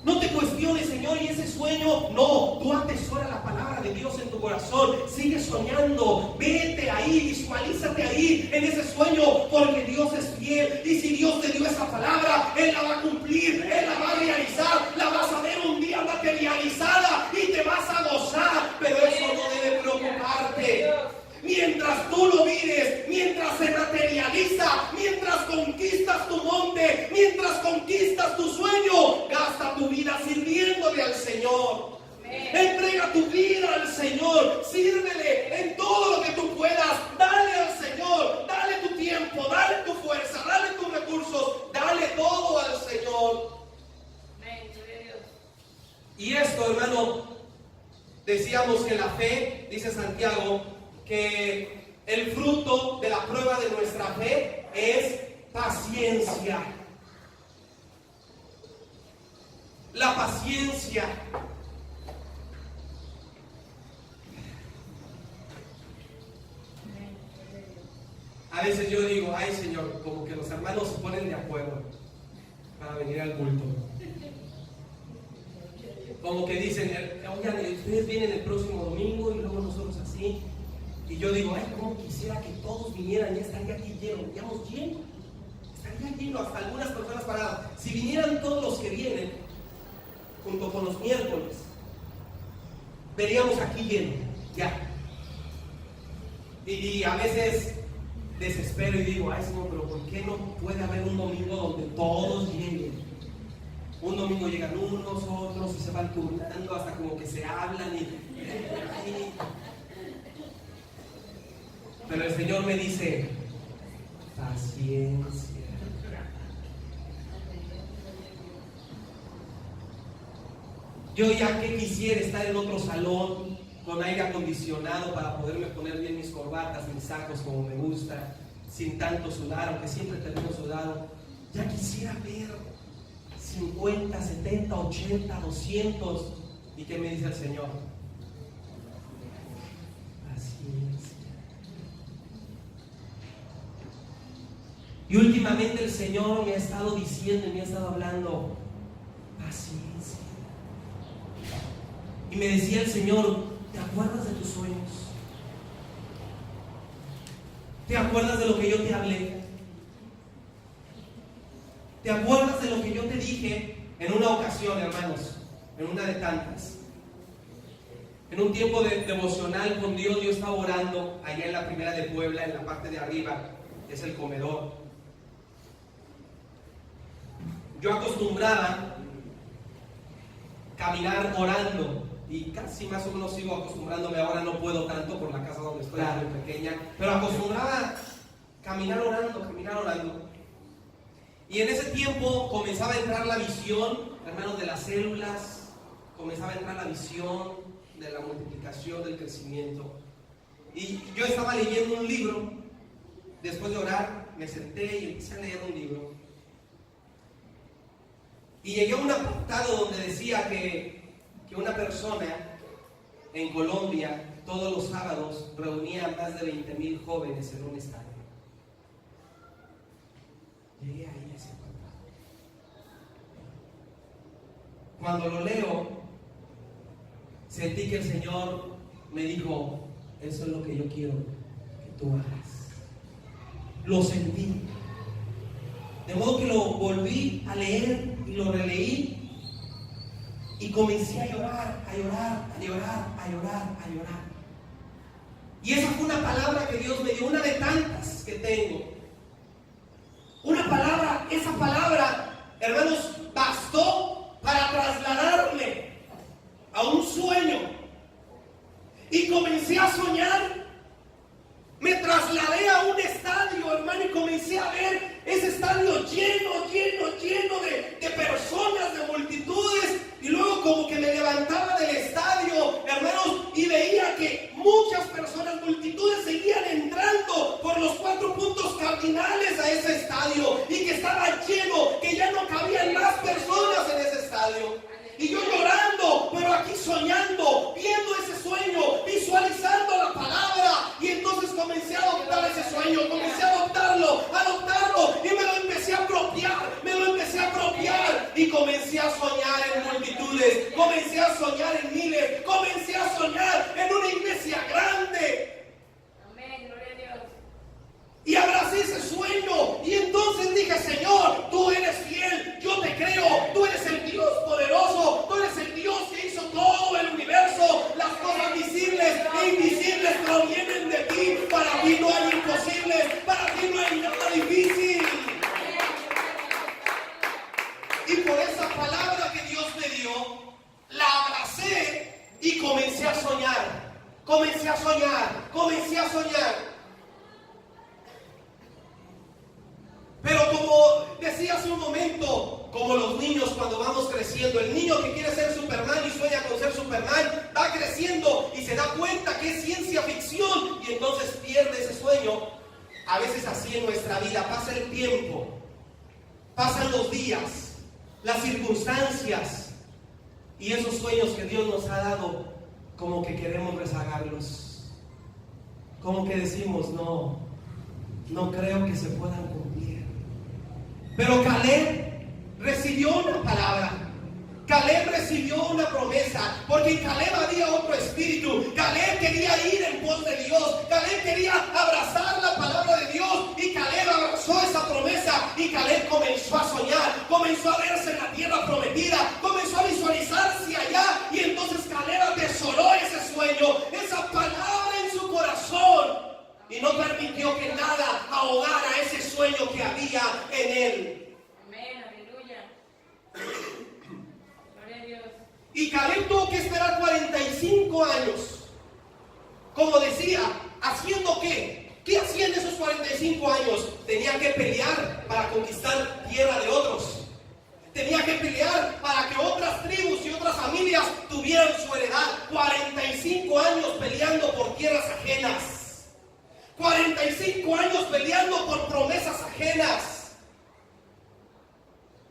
No te cuestiones, Señor, y ese sueño, no, tú atesora la palabra de Dios en tu corazón, sigue soñando, vete ahí, visualízate ahí en ese sueño, porque Dios es fiel, y si Dios te dio esa palabra, Él la va a cumplir, Él la va a realizar, la vas a ver un día materializada y te vas a gozar, pero eso no debe preocuparte. Mientras tú lo vives, mientras se materializa, mientras conquistas tu monte, mientras conquistas tu sueño, gasta tu vida sirviéndole al Señor. Entrega tu vida al Señor, sírvele en todo lo que tú puedas, dale al Señor, dale tu tiempo, dale tu fuerza, dale tus recursos, dale todo al Señor. Y esto, hermano, decíamos que la fe, dice Santiago, que el fruto de la prueba de nuestra fe es paciencia. La paciencia. A veces yo digo, ay Señor, como que los hermanos se ponen de acuerdo para venir al culto. Como que dicen, oigan, ustedes vienen el próximo domingo y luego nosotros así. Y yo digo, ay, cómo quisiera que todos vinieran, ya estaría aquí lleno, digamos lleno, estaría lleno, hasta algunas personas paradas. Si vinieran todos los que vienen, junto con los miércoles, veríamos aquí lleno, ya. Y a veces desespero y digo, ay Señor, pero ¿por qué no puede haber un domingo donde todos lleguen? Un domingo llegan unos, otros, y se van turnando hasta como que se hablan y pero el Señor me dice, paciencia. Yo ya que quisiera estar en otro salón con aire acondicionado para poderme poner bien mis corbatas, mis sacos como me gusta, sin tanto sudar, aunque siempre termino sudado. Ya quisiera ver 50, 70, 80, 200. ¿Y qué me dice el Señor? Paciencia. Y últimamente el Señor me ha estado diciendo y me ha estado hablando, paciencia. Y me decía el Señor, ¿te acuerdas de tus sueños? ¿Te acuerdas de lo que yo te hablé? ¿Te acuerdas de lo que yo te dije en una ocasión, hermanos? En una de tantas. En un tiempo devocional con Dios, yo estaba orando allá en la primera de Puebla, en la parte de arriba, es el comedor. Yo acostumbraba caminar orando y casi más o menos sigo acostumbrándome. Ahora no puedo tanto por la casa donde estoy, muy pequeña, pero acostumbraba caminar orando. Y en ese tiempo comenzaba a entrar la visión, hermanos, de las células, comenzaba a entrar la visión de la multiplicación, del crecimiento. Y yo estaba leyendo un libro, después de orar, me senté y empecé a leer un libro. Y llegué a un apartado donde decía que una persona en Colombia, todos los sábados, reunía a más de 20,000 jóvenes en un estadio. Llegué ahí a ese apartado. Cuando lo leo, sentí que el Señor me dijo, eso es lo que yo quiero que tú hagas. Lo sentí. De modo que lo volví a leer y lo releí y comencé a llorar. Y esa fue una palabra que Dios me dio, una de tantas que tengo. Una palabra, esa palabra, hermanos, bastó para trasladarme a un sueño. Y comencé a soñar. Me trasladé a un estadio, hermano, y comencé a ver ese estadio lleno de Y yo llorando, pero aquí soñando, viendo ese sueño, visualizando la palabra. Y entonces comencé a adoptar ese sueño, comencé a adoptarlo, y me lo empecé a apropiar, y comencé a soñar en multitudes, comencé a soñar en miles, comencé a soñar en una iglesia grande. Amén, gloria a Dios. Y abracé ese sueño. Y entonces dije: Señor, tú eres fiel, yo te creo, tú eres el Dios poderoso, tú eres el Dios que hizo todo el universo. Las cosas visibles e invisibles provienen de ti. Para ti no hay imposibles, para ti no hay nada difícil. Y por esa palabra que Dios me dio, la abracé y comencé a soñar. Pero como decía hace un momento, como los niños cuando vamos creciendo, el niño que quiere ser Superman y sueña con ser Superman, va creciendo y se da cuenta que es ciencia ficción y entonces pierde ese sueño. A veces así en nuestra vida pasa el tiempo, pasan los días, las circunstancias y esos sueños que Dios nos ha dado, como que queremos rezagarlos, como que decimos: no creo que se puedan cumplir. Pero Caleb recibió una palabra, Caleb recibió una promesa, porque en Caleb había otro espíritu. Caleb quería ir en pos de Dios, Caleb quería abrazar la palabra de Dios, y Caleb abrazó esa promesa, y Caleb comenzó a soñar, comenzó a verse en la tierra prometida, comenzó a visualizarse allá, y entonces Caleb atesoró ese sueño, esa palabra en su corazón, y no permitió que nada ahogara ese sueño que había en él. Amén, aleluya. Gloria a Dios. Y Caleb tuvo que esperar 45 años. Como decía, ¿haciendo qué? ¿Qué hacía en esos 45 años? Tenía que pelear para conquistar tierra de otros. Tenía que pelear para que otras tribus y otras familias tuvieran su heredad. 45 años peleando por tierras ajenas. 45 años peleando por promesas ajenas.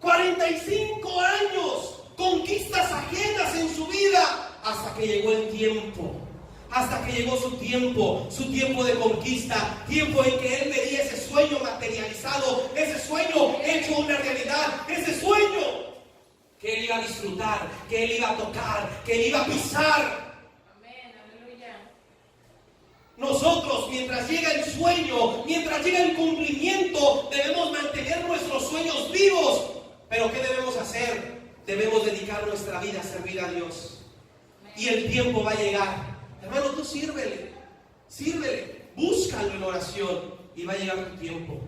45 años, conquistas ajenas en su vida, hasta que llegó el tiempo. Hasta que llegó su tiempo de conquista, tiempo en que él veía ese sueño materializado, ese sueño hecho una realidad, ese sueño que él iba a disfrutar, que él iba a tocar, que él iba a pisar. Amén, aleluya. Nosotros, mientras llega el sueño, mientras llega el cumplimiento, debemos mantener nuestros sueños vivos. Pero ¿qué debemos hacer? Debemos dedicar nuestra vida a servir a Dios. Y el tiempo va a llegar. Hermano, tú sírvele, búscalo en oración y va a llegar tu tiempo.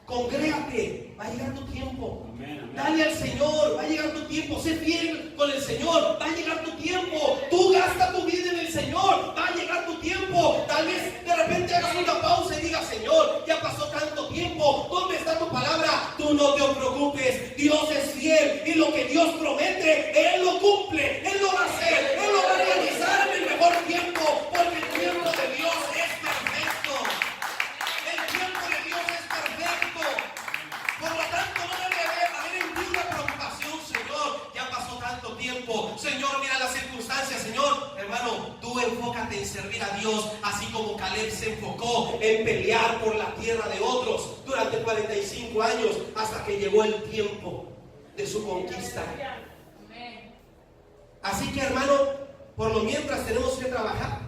Congrégate, va a llegar tu tiempo. Amén. Dale al Señor, va a llegar tu tiempo. Sé fiel con el Señor, va a llegar tu tiempo. Tú gasta tu vida en el Señor, va a llegar tu tiempo. Tal vez de repente hagas una pausa y digas: Señor, ya pasó tanto tiempo, ¿dónde está tu palabra? Tú no te preocupes, Dios es fiel y lo que Dios promete, Él lo cumple, Él lo va a hacer, Él lo va a realizar en el mejor tiempo, porque el tiempo de Dios es perfecto. El tiempo de Dios es perfecto. Por lo tanto, no debe haber en ti una preocupación: Señor, ya pasó tanto tiempo. Señor, mira las circunstancias. Señor, hermano, tú enfócate en servir a Dios, así como Caleb se enfocó en pelear por la tierra de otros durante 45 años, hasta que llegó el tiempo de su conquista. Amén. Así que, hermano, por lo mientras tenemos que trabajar.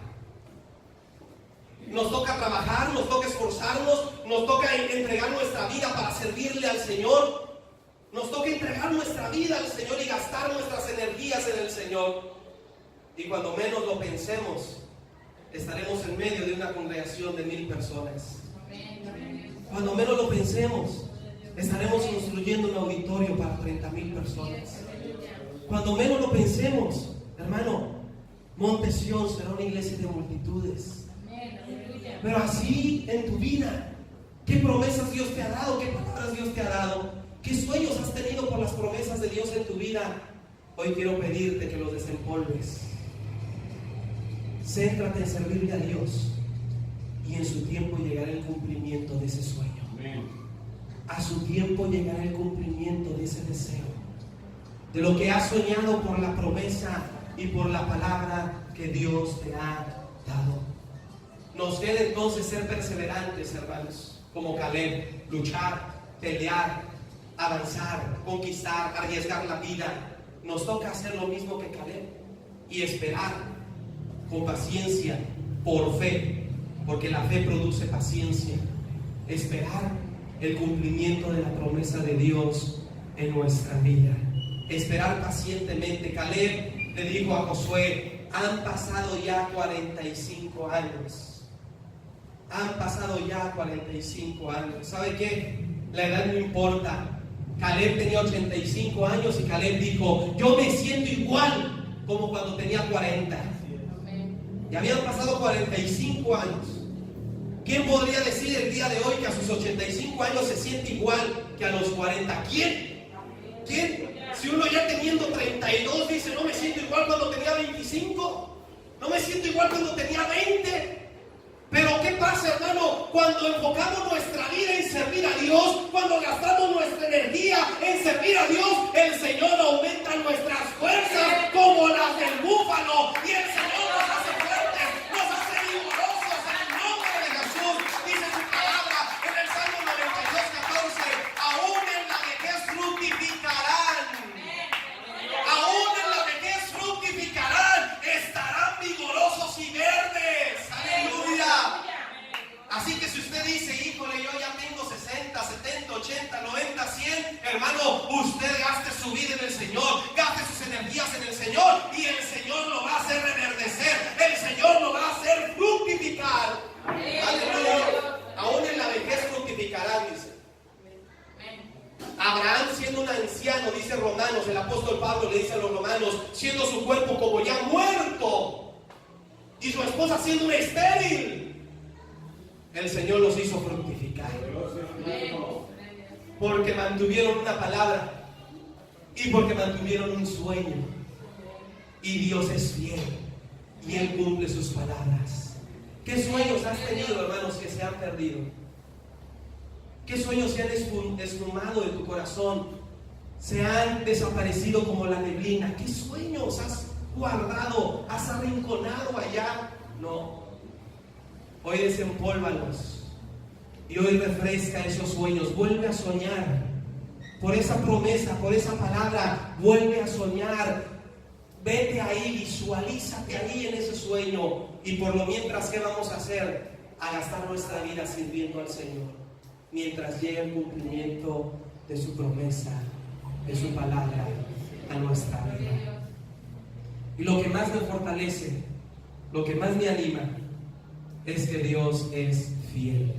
Nos toca trabajar, nos toca esforzarnos, nos toca entregar nuestra vida para servirle al Señor. Nos toca entregar nuestra vida al Señor y gastar nuestras energías en el Señor. Y cuando menos lo pensemos, estaremos en medio de una congregación de 1000 personas. Amén. Cuando menos lo pensemos, estaremos construyendo un auditorio para 30,000 personas. Cuando menos lo pensemos, hermano, Monte Sión será una iglesia de multitudes. Pero así en tu vida, ¿qué promesas Dios te ha dado? ¿Qué palabras Dios te ha dado? ¿Qué sueños has tenido por las promesas de Dios en tu vida? Hoy quiero pedirte que los desempolves. Céntrate en servirle a Dios y en su tiempo llegará el cumplimiento de ese sueño. Amén. A su tiempo llegará el cumplimiento de ese deseo. de lo que has soñado por la promesa y por la palabra que Dios te ha dado. Nos queda entonces ser perseverantes, hermanos, como Caleb, luchar, pelear, avanzar, conquistar, arriesgar la vida. Nos toca hacer lo mismo que Caleb y esperar con paciencia, por fe, porque la fe produce paciencia. Esperar el cumplimiento de la promesa de Dios en nuestra vida. Esperar pacientemente. Caleb le dijo a Josué: han pasado ya 45 años. Han pasado ya 45 años. ¿Sabe qué? La edad no importa. Caleb tenía 85 años y Caleb dijo: yo me siento igual como cuando tenía 40. Y habían pasado 45 años. ¿Quién podría decir el día de hoy que a sus 85 años se siente igual que a los 40? ¿Quién? ¿Quién? Si uno ya teniendo 32 dice: no me siento igual cuando tenía 25, no me siento igual cuando tenía 20. Pero ¿qué pasa, hermano? Cuando enfocamos nuestra vida en servir a Dios, cuando gastamos nuestra energía en servir a Dios, el Señor aumenta nuestras fuerzas como las del búfalo, y el Señor nos hace fuertes, nos hace vigorosos en el nombre de Jesús. Dice su palabra en el Salmo 92:14: aún en la vejez fructificarán, aún en la vejez fructificarán, estarán vigorosos y verdes. Aleluya. Así que si usted dice: híjole, yo ya tengo 60, 70, 80, 90, 100, hermano, usted gaste su vida en el Señor, gaste sus energías en el Señor, y el Señor lo va a hacer reverdecer, el Señor lo va a hacer fructificar. Aleluya. Aún en la vejez fructificarán, dice. Abraham, siendo un anciano, dice Romanos, el apóstol Pablo le dice a los romanos, siendo su cuerpo como ya muerto y su esposa siendo una estéril, el Señor los hizo fructificar, porque mantuvieron una palabra y porque mantuvieron un sueño. Y Dios es fiel y Él cumple sus palabras. ¿Qué sueños has tenido, hermanos, que se han perdido? ¿Qué sueños se han esfumado de tu corazón? Se han desaparecido como la neblina. ¿Qué sueños has guardado, has arrinconado allá? No. Hoy desempólvalos y hoy refresca esos sueños. Vuelve a soñar por esa promesa, por esa palabra. Vuelve a soñar. Vete ahí, visualízate ahí en ese sueño. Y por lo mientras, ¿qué vamos a hacer? A gastar nuestra vida sirviendo al Señor, mientras llegue el cumplimiento de su promesa, de su palabra a nuestra vida. Y lo que más me fortalece, lo que más me anima, es que Dios es fiel.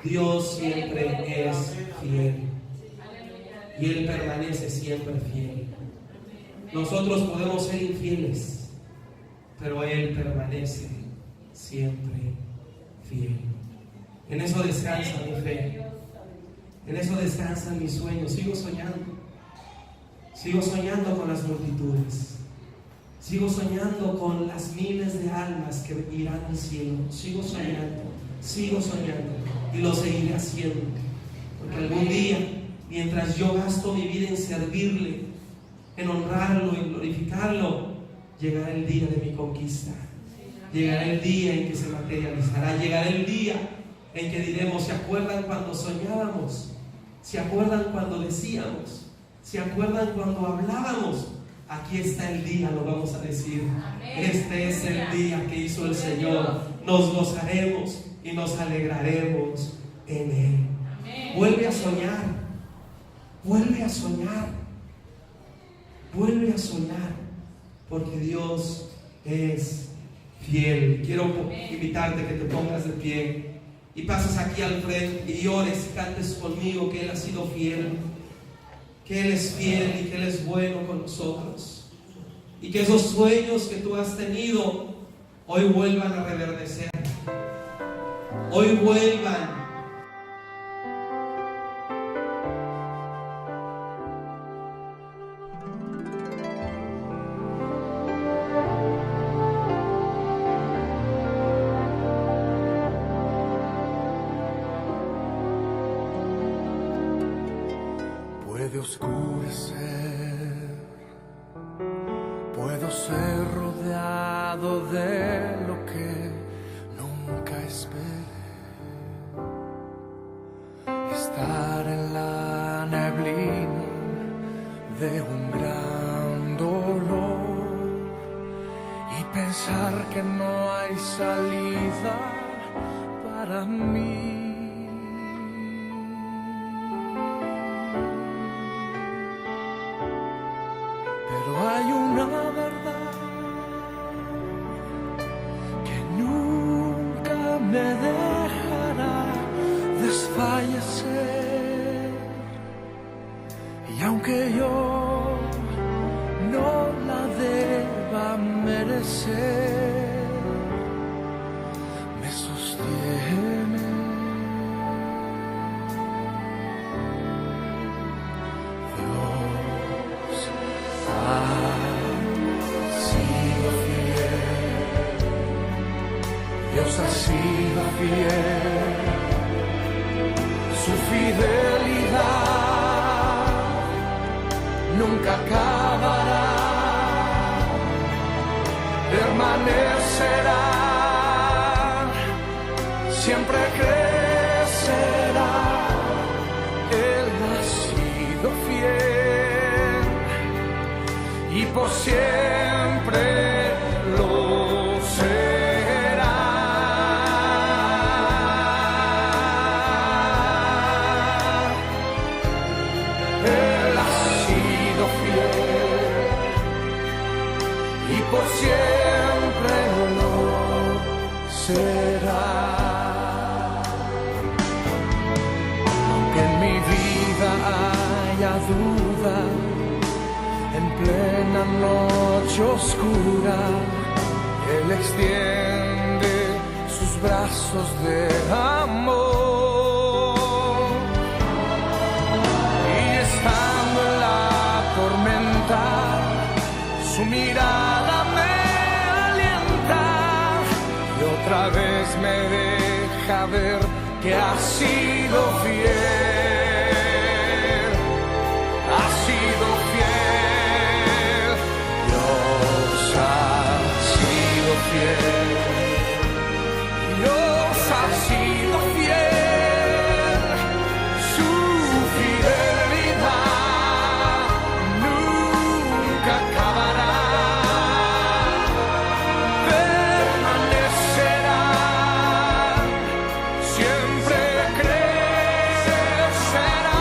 Dios siempre es fiel. Y Él permanece siempre fiel. Nosotros podemos ser infieles, pero Él permanece siempre fiel. En eso descansa mi fe. En eso descansan mis sueños. Sigo soñando. Sigo soñando con las multitudes. Sigo soñando con las miles de almas que irán al cielo. Sigo soñando y lo seguiré haciendo. Porque algún día, mientras yo gasto mi vida en servirle, en honrarlo, en glorificarlo, llegará el día de mi conquista. Llegará el día en que se materializará. Llegará el día en que diremos: ¿se acuerdan cuando soñábamos? ¿Se acuerdan cuando decíamos? ¿Se acuerdan cuando hablábamos? Aquí está el día, lo vamos a decir. Este es el día que hizo el Señor. Nos gozaremos y nos alegraremos en Él. Vuelve a soñar. Vuelve a soñar. Vuelve a soñar. Porque Dios es fiel. Quiero invitarte a que te pongas de pie y pases aquí al frente y ores y cantes conmigo que Él ha sido fiel, que Él es fiel y que Él es bueno con nosotros, y que esos sueños que tú has tenido hoy vuelvan a reverdecer, hoy vuelvan Puede oscurecer ser. Puedo ser rodeado de lo que nunca esperé. Estar en la neblina de un gran dolor y pensar que no hay salida para mí. Pero hay una verdad que nunca me dejará desfallecer, y aunque yo no la deba merecer, me sostiene. Dios ha sido fiel, su fidelidad nunca acabará, permanecerá, siempre crecerá. Él ha sido fiel y por siempre lo será. Él ha sido fiel y por siempre lo será. Aunque en mi vida haya duda, en plena noche oscura, Él extiende sus brazos de amor. Y estando en la tormenta, su mirada me alienta y otra vez me deja ver que ha sido fiel, ha sido fiel. Dios ha sido fiel, Dios ha sido fiel, su fidelidad nunca acabará, permanecerá, siempre crecerá.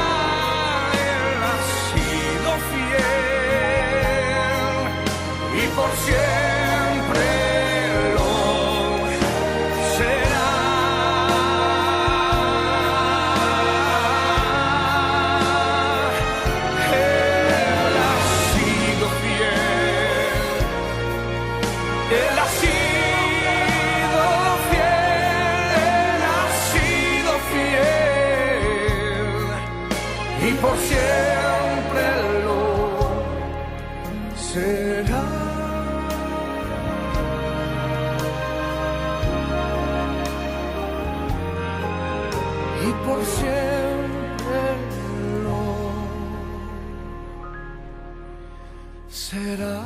Él ha sido fiel y por siempre lo será. Él ha sido fiel, Él ha sido fiel, Él ha sido fiel y por siempre lo será. Y por siempre lo será.